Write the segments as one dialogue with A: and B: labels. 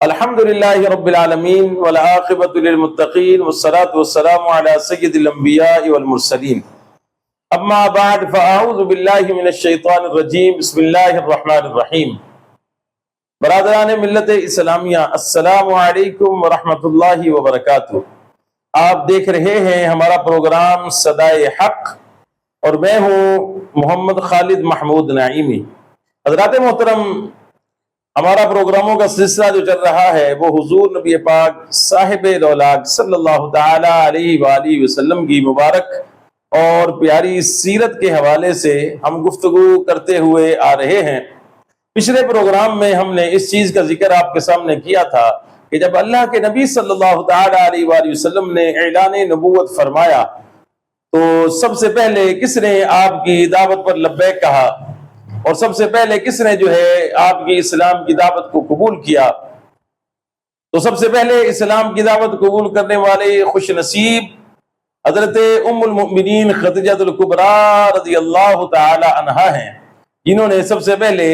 A: الحمد لله رب العالمين والعاقبة للمتقين والصلاة والسلام على سيد الأنبياء والمرسلين اما بعد فاعوذ باللہ من الشیطان الرجیم بسم اللہ الرحمن الرحیم۔ برادران ملت اسلامیہ، السلام علیکم ورحمۃ اللہ وبرکاتہ۔ آپ دیکھ رہے ہیں ہمارا پروگرام صدائے حق اور میں ہوں محمد خالد محمود نعیمی۔ حضرات محترم، ہمارا پروگراموں کا سلسلہ جو چل رہا ہے وہ حضور نبی پاک صاحب دولاد صلی اللہ تعالی علیہ وآلہ وسلم کی مبارک اور پیاری سیرت کے حوالے سے ہم گفتگو کرتے ہوئے آ رہے ہیں۔ پچھلے پروگرام میں ہم نے اس چیز کا ذکر آپ کے سامنے کیا تھا کہ جب اللہ کے نبی صلی اللہ تعالی علیہ وآلہ وسلم نے اعلان نبوت فرمایا تو سب سے پہلے کس نے آپ کی دعوت پر لبیک کہا اور سب سے پہلے کس نے جو ہے آپ کی اسلام کی دعوت کو قبول کیا؟ تو سب سے پہلے اسلام کی دعوت قبول کرنے والے خوش نصیب حضرت ام المؤمنین خدیجہ الکبریٰ رضی اللہ تعالی عنہا ہیں، جنہوں نے سب سے پہلے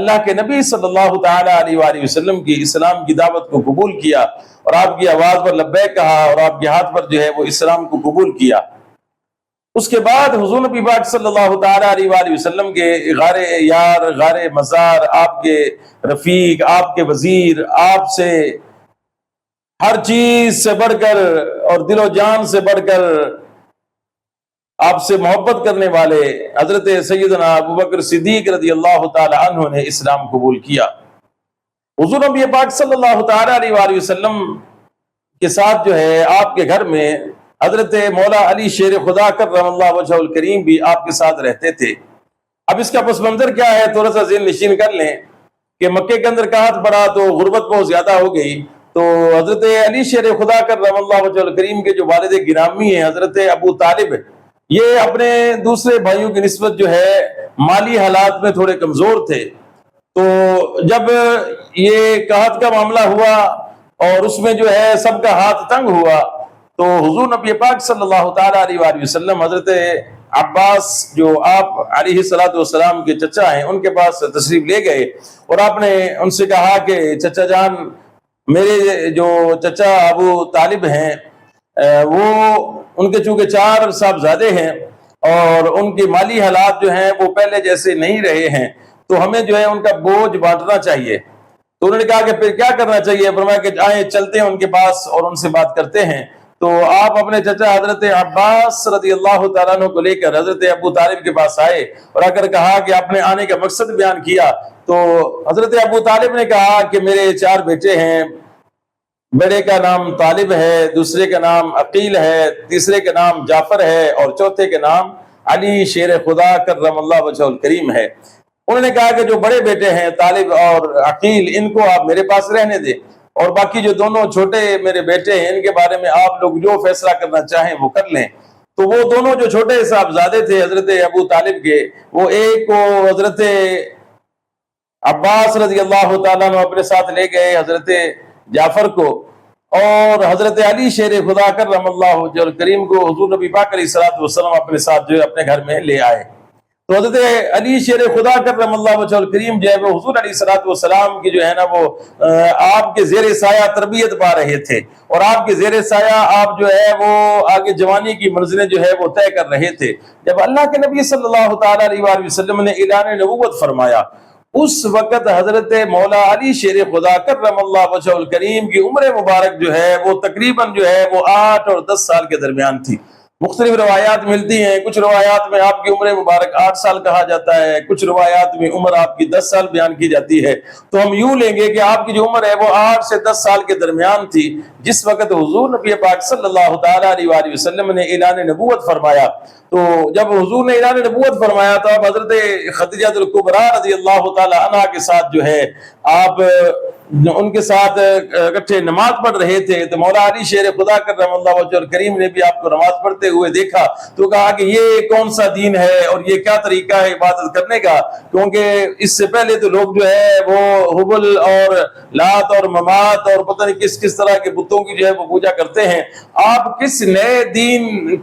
A: اللہ کے نبی صلی اللہ تعالی علیہ وآلہ وسلم کی اسلام کی دعوت کو قبول کیا اور آپ کی آواز پر لبیک کہا اور آپ کے ہاتھ پر جو ہے وہ اسلام کو قبول کیا۔ اس کے بعد حضور نبی پاک صلی اللہ تعالی علیہ وآلہ وسلم کے غار یار، غار مزار، آپ کے رفیق، آپ کے وزیر، آپ سے ہر چیز سے بڑھ کر اور دل و جان سے بڑھ کر آپ سے محبت کرنے والے حضرت سیدنا ابوبکر صدیق رضی اللہ تعالی عنہ نے اسلام قبول کیا۔ حضور نبی پاک صلی اللہ تعالی علیہ وآلہ وسلم کے ساتھ جو ہے آپ کے گھر میں حضرت مولا علی شیر خدا کرم اللہ وجہہ الکریم بھی آپ کے ساتھ رہتے تھے۔ اب اس کا پس منظر کیا ہے تھوڑا سا ذہن نشین کر لیں کہ مکے کے اندر قحط پڑا تو غربت بہت زیادہ ہو گئی، تو حضرت علی شیر خدا کرم اللہ وجہہ الکریم کے جو والد گرامی ہیں حضرت ابو طالب، یہ اپنے دوسرے بھائیوں کی نسبت جو ہے مالی حالات میں تھوڑے کمزور تھے۔ تو جب یہ قحط کا معاملہ ہوا اور اس میں جو ہے سب کا ہاتھ تنگ ہوا تو حضور نبی پاک صلی اللہ تعالی علیہ وآلہ وسلم حضرت عباس جو آپ علیہ السلام کے چچا ہیں ان کے پاس تشریف لے گئے اور آپ نے ان سے کہا کہ چچا جان، میرے جو چچا ابو طالب ہیں وہ ان کے چونکہ 4 صاحبزادے ہیں اور ان کی مالی حالات جو ہیں وہ پہلے جیسے نہیں رہے ہیں، تو ہمیں جو ہے ان کا بوجھ بانٹنا چاہیے۔ تو انہوں نے کہا کہ پھر کیا کرنا چاہیے؟ فرمایا کہ آئیں چلتے ہیں ان کے پاس اور ان سے بات کرتے ہیں۔ تو آپ اپنے چچا حضرت عباس رضی اللہ تعالیٰ عنہ کو لے کر حضرت ابو طالب کے پاس آئے اور آ کر کہا کہ آپ نے آنے کا مقصد بیان کیا۔ تو حضرت ابو طالب نے کہا کہ میرے 4 بیٹے ہیں، بڑے کا نام طالب ہے، دوسرے کا نام عقیل ہے، تیسرے کا نام جعفر ہے اور چوتھے کا نام علی شیر خدا کرم اللہ وجہہ الکریم ہے۔ انہوں نے کہا کہ جو بڑے بیٹے ہیں طالب اور عقیل ان کو آپ میرے پاس رہنے دیں اور باقی جو دونوں چھوٹے میرے بیٹے ہیں ان کے بارے میں آپ لوگ جو فیصلہ کرنا چاہیں وہ کر لیں۔ تو وہ دونوں جو چھوٹے صاحبزادے تھے حضرت ابو طالب کے، وہ ایک کو حضرت عباس رضی اللہ تعالیٰ عنہ اپنے ساتھ لے گئے حضرت جعفر کو، اور حضرت علی شیر خدا کرم اللہ وجہہ الکریم کو حضور نبی پاک علیہ السلام اپنے ساتھ جو ہے اپنے گھر میں لے آئے۔ تو حضرت علی شیر خدا کرم اللہ وجہہ الکریم جو ہے وہ حضور علیہ السلام کی جو ہے نا وہ آپ کے زیر سایہ تربیت پا رہے تھے اور آپ کے زیر سایہ آپ جو ہے وہ آگے جوانی کی منزلیں جو ہے وہ طے کر رہے تھے۔ جب اللہ کے نبی صلی اللہ تعالی علیہ وآلہ وسلم نے اعلان نبوت فرمایا، اس وقت حضرت مولا علی شیر خدا کرم اللہ وجہہ الکریم کی عمر مبارک جو ہے وہ تقریباً جو ہے وہ 8 اور 10 سال کے درمیان تھی۔ مختلف روایات ملتی ہیں، کچھ روایات میں آپ کی عمر مبارک 8 سال کہا جاتا ہے، کچھ روایات میں عمر آپ کی 10 سال بیان کی جاتی ہے۔ تو ہم یوں لیں گے کہ آپ کی جو عمر ہے وہ 8 سے 10 سال کے درمیان تھی جس وقت حضور نبی پاک صلی اللہ تعالی علیہ وآلہ وسلم نے اعلان نبوت فرمایا۔ تو جب حضور نے اعلان نبوت فرمایا تو اب حضرت خدیجہ الکبریٰ رضی اللہ تعالی عنہا کے ساتھ جو ہے آپ ان کے ساتھ اکٹھے نماز پڑھ رہے تھے، تو مولا علی شیر خدا کرم اللہ وجہہ الکریم نے بھی آپ کو نماز پڑھتے ہوئے دیکھا تو کہا کہ یہ کون سا دین ہے اور یہ کیا طریقہ ہے عبادت کرنے کا، کیونکہ اس سے پہلے تو لوگ جو ہے وہ حبل اور لات اور ممات اور پتہ نہیں کس کس طرح کے بتوں کی جو ہے وہ پوجا کرتے ہیں، آپ کس نئے دین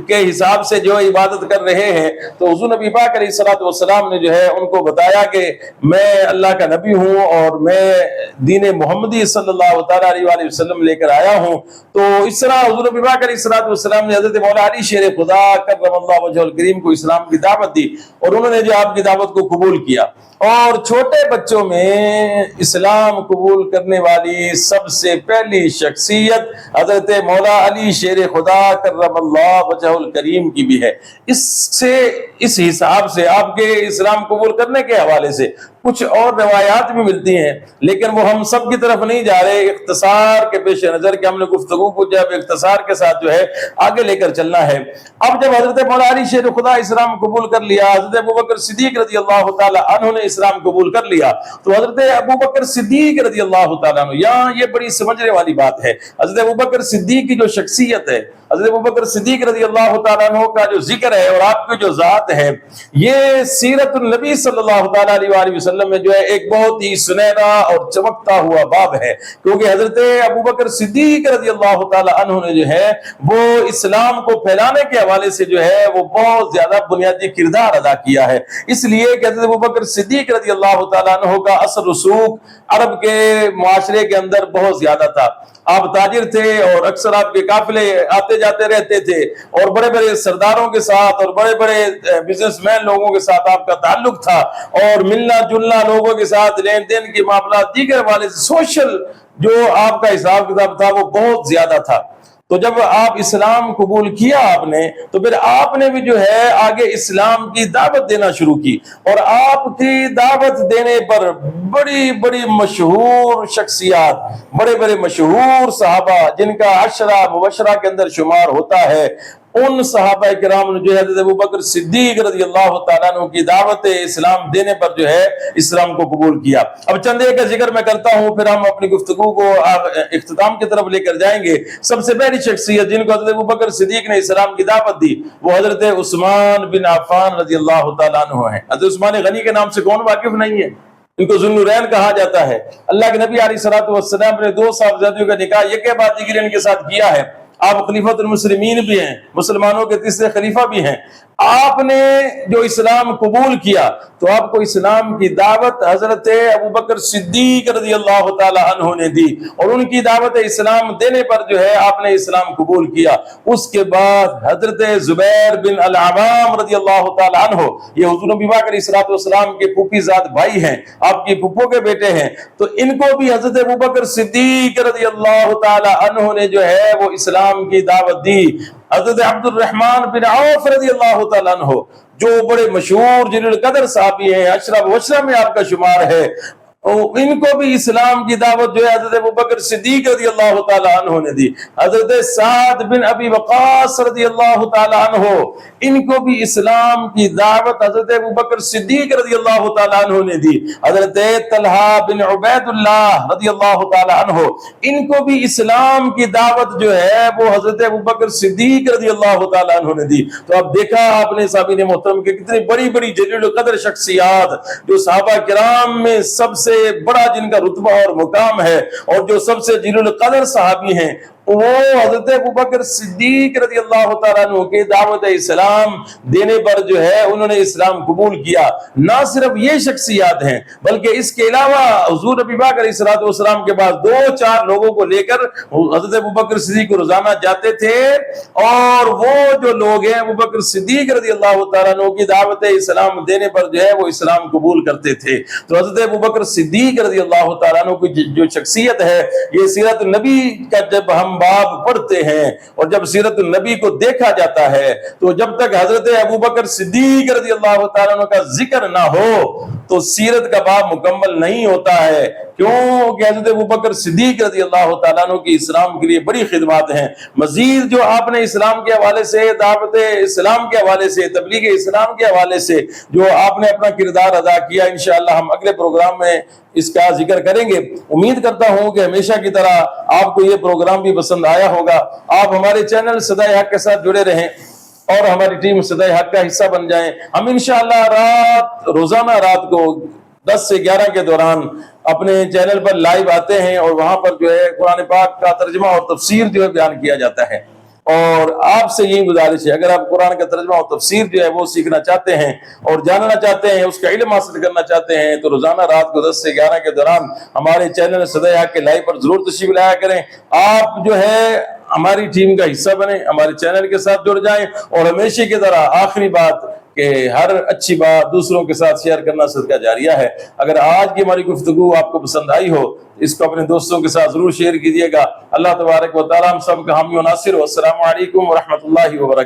A: کے حساب سے جو عبادت کر رہے ہیں؟ تو حضور نبی پاک علیہ السلام نے جو ہے ان کو بتایا کہ میں اللہ کا نبی ہوں اور میں دین محمدی صلی اللہ تعالیٰ علیہ وسلم لے کر آیا ہوں۔ تو اس طرح حضور نبی پاک علیہ السلام نے حضرت مولا علی شیر خدا کرم اللہ وجہ الکریم کو اسلام کی دعوت دی، اور انہوں نے جو آپ کی دعوت کو قبول کیا، اور چھوٹے بچوں میں اسلام قبول کرنے والی سب سے پہلی شخصیت حضرت مولا علی شیر خدا کرم اللہ وجہ الکریم کی بھی ہے۔ اس حساب سے آپ کے اسلام قبول کرنے کے حوالے سے کچھ اور روایات بھی ملتی ہیں، لیکن وہ ہم سب کی طرف نہیں جا رہے، اختصار کے پیش نظر کہ ہم نے گفتگو کو جب اختصار کے ساتھ جو ہے آگے لے کر چلنا ہے۔ اب جب حضرت مولا علی شیر خدا اسلام قبول کر لیا، حضرت ابوبکر صدیق رضی اللہ تعالی عنہ نے اسلام قبول کر لیا، تو حضرت ابوبکر صدیق رضی اللہ تعالیٰ عنہ، یہاں یہ بڑی سمجھنے والی بات ہے، حضرت ابوبکر صدیق کی جو شخصیت ہے، حضرت ابوبکر صدیق رضی اللہ تعالیٰ عنہ کا جو ذکر ہے اور آپ کی جو ذات ہے، یہ سیرت النبی صلی اللہ تعالیٰ علیہ وسلم میں جو ہے ایک بہت ہی سنہرا اور چمکتا ہوا باب ہے، کیونکہ حضرت ابوبکر صدیق رضی اللہ تعالیٰ عنہ نے جو ہے وہ اسلام کو پھیلانے کے حوالے سے جو ہے وہ بہت زیادہ بنیادی کردار ادا کیا ہے۔ اس لیے کہ حضرت ابوبکر صدیق رضی اللہ تعالیٰ عنہ کا اثر رسوخ عرب کے معاشرے کے اندر بہت زیادہ تھا۔ آپ تاجر تھے اور اکثر آپ کے قافلے آتے جاتے رہتے تھے، اور بڑے بڑے سرداروں کے ساتھ اور بڑے بڑے بزنس مین لوگوں کے ساتھ آپ کا تعلق تھا، اور ملنا جلنا لوگوں کے ساتھ، لین دین کے معاملات دیگر والے سوشل جو آپ کا حساب کتاب تھا وہ بہت زیادہ تھا۔ تو جب آپ اسلام قبول کیا آپ نے، تو پھر آپ نے بھی جو ہے آگے اسلام کی دعوت دینا شروع کی، اور آپ کی دعوت دینے پر بڑی بڑی مشہور شخصیات، بڑے بڑے مشہور صحابہ جن کا عشرہ مبشرہ کے اندر شمار ہوتا ہے، ان صحابہ کرام نے جو حضرت ابوبکر صدیق رضی اللہ تعالیٰ عنہ کی دعوت اسلام دینے پر جو ہے اسلام کو قبول کیا۔ اب چند ایک کا ذکر میں کرتا ہوں، پھر ہم اپنی گفتگو کو اختتام کی طرف لے کر جائیں گے۔ سب سے پہلی شخصیت جن کو حضرت ابوبکر صدیق نے اسلام کی دعوت دی وہ حضرت عثمان بن عفان رضی اللہ تعالیٰ عنہ ہیں۔ حضرت عثمان غنی کے نام سے کون واقف نہیں ہے؟ ان کو ذوالنورین کہا جاتا ہے۔ اللہ کے نبی علیہ السلام نے 2 صاحبزادیوں کا نکاح یکے بعد دیگر ان کے ساتھ کیا ہے۔ آپ خلیفۃ المسلمین بھی ہیں، مسلمانوں کے تیسرے خلیفہ بھی ہیں۔ آپ نے جو اسلام قبول کیا تو آپ کو اسلام کی دعوت حضرت ابوبکر صدیق رضی اللہ تعالی عنہ نے دی، اور ان کی دعوت اسلام دینے پر جو ہے آپ نے اسلام قبول کیا۔ اس کے بعد حضرت زبیر بن العوام رضی اللہ تعالی عنہ، یہ حضور نبی پاک علیہ السلام کے پھوپھی زاد بھائی ہیں، آپ کی پھپھو کے بیٹے ہیں، تو ان کو بھی حضرت ابوبکر صدیق رضی اللہ تعالی عنہ نے جو ہے وہ اسلام کی دعوت دی۔ حضرت عبد الرحمن بن عوف رضی اللہ تعالیٰ عنہ جو بڑے مشہور جلیل القدر صحابی ہیں، عشرہ مبشرہ میں آپ کا شمار ہے، ان کو بھی اسلام کی دعوت جو ہے حضرت ابوبکر صدیق رضی اللہ تعالیٰ عنہ نے دی۔ حضرت سعد بن ابی وقاص رضی اللہ تعالیٰ عنہ، ان کو بھی اسلام کی دعوت حضرت ابوبکر صدیق رضی اللہ تعالیٰ عنہ نے دی۔ حضرت طلحہ بن عبید اللہ رضی اللہ تعالیٰ عنہ، ان کو بھی اسلام کی دعوت جو ہے وہ حضرت ابوبکر صدیق رضی اللہ تعالیٰ عنہ نے دی۔ تو اب دیکھا آپ نے سامعین محترم کہ کتنی بڑی بڑی جلیل القدر شخصیات جو صحابہ کرام میں سب سے بڑا جن کا رتبہ اور مقام ہے، اور جو سب سے جلیل القدر صحابی ہیں، وہ حضرت ابوبکر صدیق رضی اللہ تعالیٰ عنہ کے دعوت اسلام دینے پر جو ہے انہوں نے اسلام قبول کیا۔ نہ صرف یہ شخصیات ہیں بلکہ اس کے علاوہ حضور نبی پاک علیہ السلام کے بعد 2-4 لوگوں کو لے کر حضرت ابوبکر صدیق کو روزانہ جاتے تھے، اور وہ جو لوگ ہیں ابوبکر صدیق رضی اللہ تعالیٰ عنہ کی دعوت اسلام دینے پر جو ہے وہ اسلام قبول کرتے تھے۔ تو حضرت ابوبکر صدیق رضی اللہ تعالیٰ عنہ کی جو شخصیت ہے، یہ سیرت النبی کا جب ہم باب پڑھتے ہیں اور جب سیرت النبی کو دیکھا جاتا ہے، تو جب تک حضرت ابوبکر صدیق رضی اللہ تعالیٰ عنہ کا ذکر نہ ہو تو سیرت کا باب مکمل نہیں ہوتا ہے۔ کیوں کہ حضرت ابوبکر صدیق رضی اللہ تعالیٰ عنہ کی اسلام کے لیے بڑی خدمات ہیں۔ مزید جو آپ نے اسلام کے حوالے سے، دعوت اسلام کے حوالے سے، تبلیغ اسلام کے حوالے سے جو آپ نے اپنا کردار ادا کیا، انشاءاللہ ہم اگلے پروگرام میں اس کا ذکر کریں گے۔ امید کرتا ہوں کہ ہمیشہ کی طرح آپ کو یہ پروگرام بھی پسند آیا ہوگا۔ آپ ہمارے چینل صدائے حق کے ساتھ جڑے رہیں اور ہماری ٹیم صدائے حق کا حصہ بن جائیں۔ ہم انشاءاللہ روزانہ رات کو 10 سے 11 کے دوران اپنے چینل پر لائیو آتے ہیں، اور وہاں پر جو ہے قرآن پاک کا ترجمہ اور تفسیر جو ہے بیان کیا جاتا ہے۔ اور آپ سے یہی گزارش ہے، اگر آپ قرآن کا ترجمہ اور تفسیر جو ہے وہ سیکھنا چاہتے ہیں اور جاننا چاہتے ہیں، اس کا علم حاصل کرنا چاہتے ہیں، تو روزانہ رات کو 10 سے 11 کے دوران ہمارے چینل صدائے حق کے لائیو پر ضرور تشریف لایا کریں۔ آپ جو ہے ہماری ٹیم کا حصہ بنیں، ہمارے چینل کے ساتھ جڑ جائیں، اور ہمیشہ کی طرح آخری بات کہ ہر اچھی بات دوسروں کے ساتھ شیئر کرنا صدقہ جاریہ ہے۔ اگر آج کی ہماری گفتگو آپ کو پسند آئی ہو، اس کو اپنے دوستوں کے ساتھ ضرور شیئر کیجیے گا۔ اللہ تبارک و تعالی ہم سب کا حامی و ناصر ہو۔ السلام علیکم ورحمۃ اللہ وبرکاتہ۔